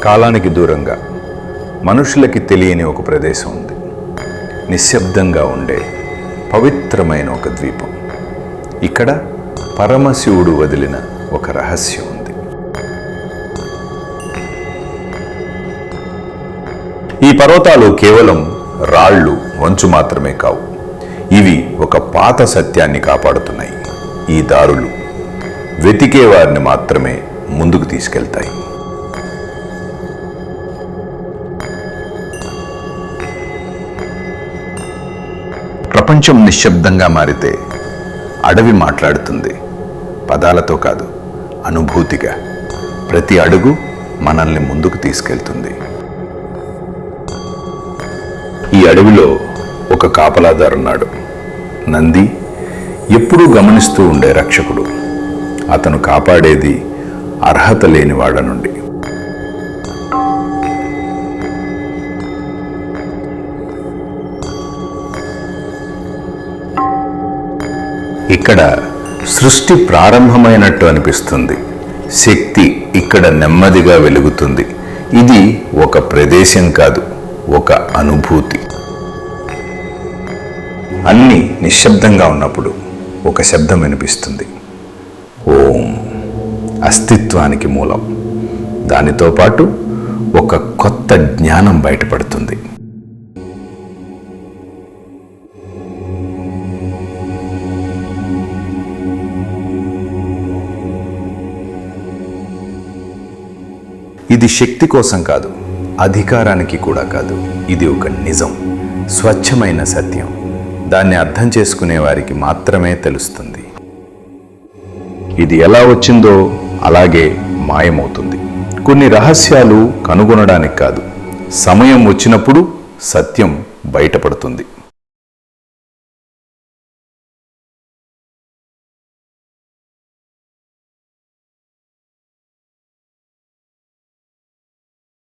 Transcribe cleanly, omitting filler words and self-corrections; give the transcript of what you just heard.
కాలానికి దూరంగా మనుషులకి తెలియని ఒక ప్రదేశం ఉంది. నిశ్శబ్దంగా ఉండే పవిత్రమైన ఒక ద్వీపం. ఇక్కడ పరమశివుడు వదిలిన ఒక రహస్యం ఉంది. ఈ పర్వతాలు కేవలం రాళ్ళు, మంచు మాత్రమే కావు. ఇవి ఒక పాత సత్యాన్ని కాపాడుతున్నాయి. ఈ దారులు వెతికే వారిని మాత్రమే ముందుకు తీసుకెళ్తాయి. ప్రపంచం నిశ్శబ్దంగా మారితే అడవి మాట్లాడుతుంది. పదాలతో కాదు, అనుభూతిగా. ప్రతి అడుగు మనల్ని ముందుకు తీసుకెళ్తుంది. ఈ అడవిలో ఒక కాపలాదారున్నాడు. నంది ఎప్పుడూ గమనిస్తూ ఉండే రక్షకుడు. అతను కాపాడేది అర్హత లేని వాళ్ళ నుండి. ఇక్కడ సృష్టి ప్రారంభమైనట్టు అనిపిస్తుంది. శక్తి ఇక్కడ నెమ్మదిగా వెలుగుతుంది. ఇది ఒక ప్రదేశం కాదు, ఒక అనుభూతి. అన్నీ నిశ్శబ్దంగా ఉన్నప్పుడు ఒక శబ్దం వినిపిస్తుంది. ఓం, అస్తిత్వానికి మూలం. దానితో పాటు ఒక కొత్త జ్ఞానం బయటపడుతుంది. ఇది శక్తి కోసం కాదు, అధికారానికి కూడా కాదు. ఇది ఒక నిజం, స్వచ్ఛమైన సత్యం. దాన్ని అర్థం చేసుకునే వారికి మాత్రమే తెలుస్తుంది. ఇది ఎలా వచ్చిందో అలాగే మాయమవుతుంది. కొన్ని రహస్యాలు కనుగొనడానికి కాదు, సమయం వచ్చినప్పుడు సత్యం బయటపడుతుంది.